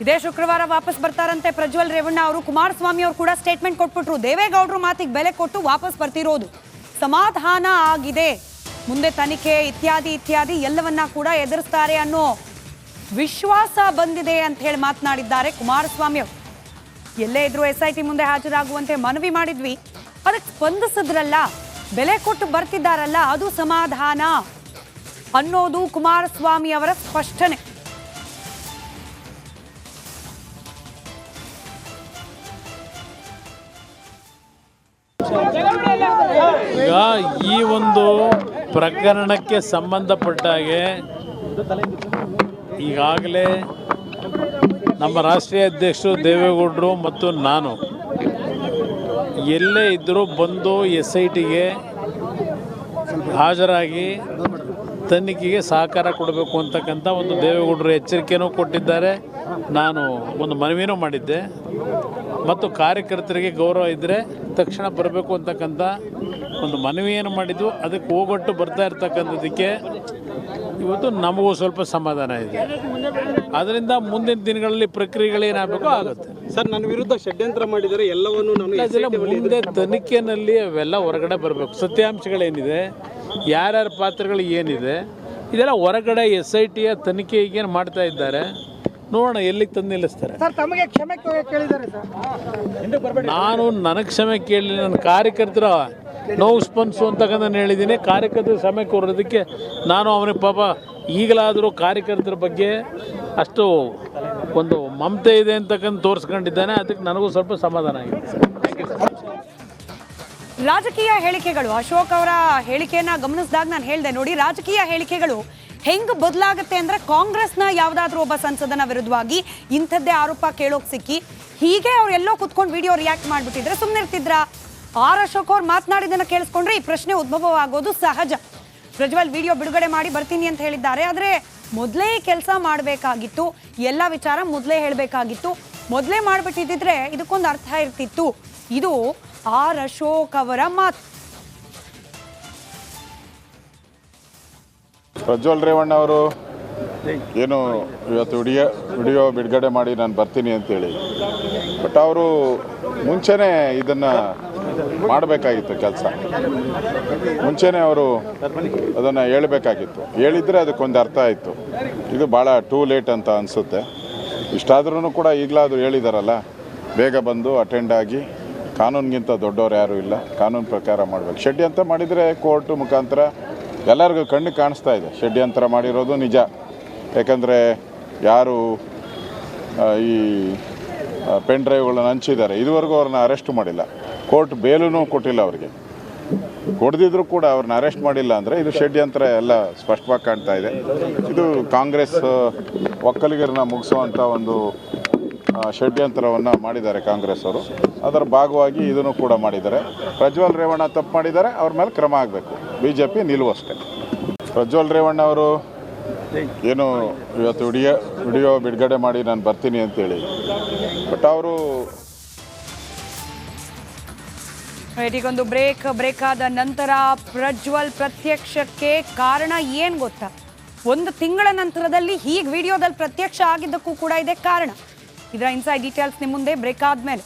ಇದೇ ಶುಕ್ರವಾರ ವಾಪಸ್ ಬರ್ತಾರಂತೆ ಪ್ರಜ್ವಲ್ ರೇವಣ್ಣ ಅವರು. ಕುಮಾರಸ್ವಾಮಿ ಅವರು ಕೂಡ ಸ್ಟೇಟ್ಮೆಂಟ್ ಕೊಟ್ಬಿಟ್ರು. ದೇವೇಗೌಡರು ಮಾತಿಗೆ ಬೆಲೆ ಕೊಟ್ಟು ವಾಪಸ್ ಬರ್ತಿರೋದು, ಸಮಾಧಾನ ಆಗಿದೆ, ಮುಂದೆ ತನಿಖೆ ಇತ್ಯಾದಿ ಇತ್ಯಾದಿ ಎಲ್ಲವನ್ನ ಕೂಡ ಎದುರಿಸ್ತಾರೆ ಅನ್ನೋ ವಿಶ್ವಾಸ ಬಂದಿದೆ ಅಂತ ಹೇಳಿ ಮಾತನಾಡಿದ್ದಾರೆ ಕುಮಾರಸ್ವಾಮಿ ಅವರು. ಎಲ್ಲೇ ಇದ್ರು SIT ಮುಂದೆ ಹಾಜರಾಗುವಂತೆ ಮನವಿ ಮಾಡಿದ್ವಿ, ಅದಕ್ಕೆ ಸ್ಪಂದಿಸಿದ್ರಲ್ಲ, ಬೆಲೆ ಕೊಟ್ಟು ಬರ್ತಿದ್ದಾರಲ್ಲ, ಅದು ಸಮಾಧಾನ ಅನ್ನೋದು ಕುಮಾರಸ್ವಾಮಿ ಅವರ ಸ್ಪಷ್ಟನೆ. ಈಗ ಈ ಒಂದು ಪ್ರಕರಣಕ್ಕೆ ಸಂಬಂಧಪಟ್ಟ ಹಾಗೆ ಈಗಾಗಲೇ ನಮ್ಮ ರಾಷ್ಟ್ರೀಯ ಅಧ್ಯಕ್ಷರು ದೇವೇಗೌಡರು ಮತ್ತು ನಾನು ಎಲ್ಲೇ ಇದ್ದರೂ ಬಂದು SITಗೆ ಹಾಜರಾಗಿ ತನಿಖೆಗೆ ಸಹಕಾರ ಕೊಡಬೇಕು ಅಂತಕ್ಕಂಥ ಒಂದು ದೇವೇಗೌಡರು ಎಚ್ಚರಿಕೆಯೂ ಕೊಟ್ಟಿದ್ದಾರೆ. ನಾನು ಒಂದು ಮನವಿನೂ ಮಾಡಿದ್ದೆ ಮತ್ತು ಕಾರ್ಯಕರ್ತರಿಗೆ ಗೌರವ ಇದ್ದರೆ ತಕ್ಷಣ ಬರಬೇಕು ಅಂತಕ್ಕಂಥ ಒಂದು ಮನವಿಯನ್ನು ಮಾಡಿದ್ದು. ಅದಕ್ಕೆ ಹೋಗೊಟ್ಟು ಬರ್ತಾ ಇರ್ತಕ್ಕಂಥದ್ದಕ್ಕೆ ಇವತ್ತು ನಮಗೂ ಸ್ವಲ್ಪ ಸಮಾಧಾನ ಇದೆ. ಅದರಿಂದ ಮುಂದಿನ ದಿನಗಳಲ್ಲಿ ಪ್ರಕ್ರಿಯೆಗಳೇನಾಗಬೇಕು ಆಗುತ್ತೆ. ಸರ್, ನನ್ನ ವಿರುದ್ಧ ಷಡ್ಯಂತ್ರ ಮಾಡಿದರೆ ಎಲ್ಲವನ್ನು ಮುಂದೆ ತನಿಖೆಯಲ್ಲಿ ಅವೆಲ್ಲ ಹೊರಗಡೆ ಬರಬೇಕು. ಸತ್ಯಾಂಶಗಳೇನಿದೆ, ಯಾರ್ಯಾರ ಪಾತ್ರಗಳು ಏನಿದೆ, ಇದೆಲ್ಲ ಹೊರಗಡೆ SITಯ ತನಿಖೆ ಈಗೇನು ಮಾಡ್ತಾ ಇದ್ದಾರೆ, ನೋಡೋಣ ಎಲ್ಲಿಗೆ ತಂದು ನಿಲ್ಲಿಸ್ತಾರೆ. ನಾನು ನನಗೆ ಕ್ಷಮೆ ಕೇಳಿ ನನ್ನ ಕಾರ್ಯಕರ್ತರ ನೋವು ಸ್ಪಂದಿಸು ಅಂತಕ್ಕಂಥ ನಾನು ಹೇಳಿದ್ದೀನಿ. ಕಾರ್ಯಕರ್ತರ ಕ್ಷಮೆ ಕೋರೋದಕ್ಕೆ ನಾನು ಅವನಿಗೆ ಪಾಪ ಈಗಲಾದರೂ ಕಾರ್ಯಕರ್ತರ ಬಗ್ಗೆ ಅಷ್ಟು ಒಂದು ಮಮತೆ ಇದೆ ಅಂತಕ್ಕಂಥ ತೋರಿಸ್ಕೊಂಡಿದ್ದಾನೆ. ಅದಕ್ಕೆ ನನಗೂ ಸ್ವಲ್ಪ ಸಮಾಧಾನ ಆಗಿದೆ. ರಾಜಕೀಯ ಹೇಳಿಕೆಗಳು, ಅಶೋಕ್ ಅವರ ಹೇಳಿಕೆಯನ್ನ ಗಮನಿಸಿದಾಗ ನಾನು ಹೇಳಿದೆ ನೋಡಿ, ರಾಜಕೀಯ ಹೇಳಿಕೆಗಳು ಹೆಂಗ್ ಬದಲಾಗುತ್ತೆ ಅಂದ್ರೆ, ಕಾಂಗ್ರೆಸ್ನ ಯಾವ್ದಾದ್ರು ಒಬ್ಬ ಸಂಸದನ ವಿರುದ್ಧವಾಗಿ ಇಂಥದ್ದೇ ಆರೋಪ ಕೇಳೋಕ್ ಸಿಕ್ಕಿ ಹೀಗೆ ಅವ್ರೆಲ್ಲೋ ಕುತ್ಕೊಂಡು ವಿಡಿಯೋ ರಿಯಾಕ್ಟ್ ಮಾಡ್ಬಿಟ್ಟಿದ್ರೆ ಸುಮ್ಮನೆ ಇರ್ತಿದ್ರ? ಅಶೋಕ್ ಅವ್ರು ಮಾತನಾಡಿದನ್ನ ಕೇಳಿಸ್ಕೊಂಡ್ರೆ ಈ ಪ್ರಶ್ನೆ ಉದ್ಭವವಾಗೋದು ಸಹಜ. ಪ್ರಜ್ವಲ್ ವಿಡಿಯೋ ಬಿಡುಗಡೆ ಮಾಡಿ ಬರ್ತೀನಿ ಅಂತ ಹೇಳಿದ್ದಾರೆ, ಆದರೆ ಮೊದಲೇ ಕೆಲಸ ಮಾಡಬೇಕಾಗಿತ್ತು, ಎಲ್ಲ ವಿಚಾರ ಮೊದಲೇ ಹೇಳಬೇಕಾಗಿತ್ತು. ಮೊದಲೇ ಮಾಡಿಬಿಟ್ಟಿದ್ರೆ ಇದಕ್ಕೊಂದು ಅರ್ಥ ಇರ್ತಿತ್ತು. ಇದು ಅಶೋಕ್ ಅವರ ಮಾತು. ಪ್ರಜ್ವಲ್ ರೇವಣ್ಣ ಅವರು ಏನು ಇವತ್ತು ವಿಡಿಯೋ ಬಿಡುಗಡೆ ಮಾಡಿ ನಾನು ಬರ್ತೀನಿ ಅಂತೇಳಿ, ಬಟ್ ಅವರು ಮುಂಚೆನೇ ಇದನ್ನು ಮಾಡಬೇಕಾಗಿತ್ತು, ಕೆಲಸ ಮುಂಚೆನೇ ಅವರು ಅದನ್ನು ಹೇಳಬೇಕಾಗಿತ್ತು. ಹೇಳಿದರೆ ಅದಕ್ಕೊಂದು ಅರ್ಥ ಆಯಿತು. ಇದು ಭಾಳ ಟೂ ಲೇಟ್ ಅಂತ ಅನಿಸುತ್ತೆ. ಇಷ್ಟಾದ್ರೂ ಕೂಡ ಈಗಲಾದರೂ ಹೇಳಿದಾರಲ್ಲ, ಬೇಗ ಬಂದು ಅಟೆಂಡ್ ಆಗಿ, ಕಾನೂನಿಗಿಂತ ದೊಡ್ಡವ್ರು ಯಾರೂ ಇಲ್ಲ, ಕಾನೂನು ಪ್ರಕಾರ ಮಾಡಬೇಕು. ಷಡ್ಯಂತ್ರ ಮಾಡಿದರೆ ಕೋರ್ಟ್ ಮುಖಾಂತರ ಎಲ್ಲರಿಗೂ ಕಣ್ಣಿಗೆ ಕಾಣಿಸ್ತಾ ಇದೆ. ಷಡ್ಯಂತ್ರ ಮಾಡಿರೋದು ನಿಜ. ಯಾಕಂದರೆ ಯಾರು ಈ ಪೆನ್ ಡ್ರೈವ್ಗಳನ್ನು ಹಂಚಿದ್ದಾರೆ, ಇದುವರೆಗೂ ಅವ್ರನ್ನ ಅರೆಸ್ಟ್ ಮಾಡಿಲ್ಲ, ಕೋರ್ಟ್ ಬೇಲೂ ಕೊಟ್ಟಿಲ್ಲ ಅವರಿಗೆ. ಕೊಡದಿದ್ರೂ ಕೂಡ ಅವ್ರನ್ನ ಅರೆಸ್ಟ್ ಮಾಡಿಲ್ಲ ಅಂದರೆ ಇದು ಷಡ್ಯಂತ್ರ ಎಲ್ಲ ಸ್ಪಷ್ಟವಾಗಿ ಕಾಣ್ತಾ ಇದೆ. ಇದು ಕಾಂಗ್ರೆಸ್ ಒಕ್ಕಲಿಗರನ್ನ ಮುಗಿಸುವಂಥ ಒಂದು ಷಡ್ಯಂತ್ರವನ್ನು ಮಾಡಿದ್ದಾರೆ ಕಾಂಗ್ರೆಸ್ ಅವರು. ಅದರ ಭಾಗವಾಗಿ ಇದನ್ನು ಕೂಡ ಮಾಡಿದ್ದಾರೆ. ಪ್ರಜ್ವಲ್ ರೇವಣ್ಣ ತಪ್ಪು ಮಾಡಿದ್ದಾರೆ, ಅವ್ರ ಮೇಲೆ ಕ್ರಮ ಆಗಬೇಕು. BJP ನಿಲುವು ಅಷ್ಟೇ. ಪ್ರಜ್ವಲ್ ರೇವಣ್ಣ ಅವರು ಏನು ಇವತ್ತು ವಿಡಿಯೋ ಬಿಡುಗಡೆ ಮಾಡಿ ನಾನು ಬರ್ತೀನಿ ಅಂತೇಳಿ, ಬಟ್ ಅವರು ಈಗೊಂದು ಬ್ರೇಕ್ ಆದ ನಂತರ ಪ್ರಜ್ವಲ್ ಪ್ರತ್ಯಕ್ಷಕ್ಕೆ ಕಾರಣ ಏನು ಗೊತ್ತಾ? 1 ತಿಂಗಳ ನಂತರದಲ್ಲಿ ಹೀಗೆ ವಿಡಿಯೋದಲ್ಲಿ ಪ್ರತ್ಯಕ್ಷ ಆಗಿದ್ದಕ್ಕೂ ಕೂಡ ಇದೆ ಕಾರಣ. ಇದರ ಇನ್ಸೈಡ್ ಡೀಟೇಲ್ಸ್ ನಿಮ್ಮ ಮುಂದೆ ಬ್ರೇಕ್ ಆದ್ಮೇಲೆ.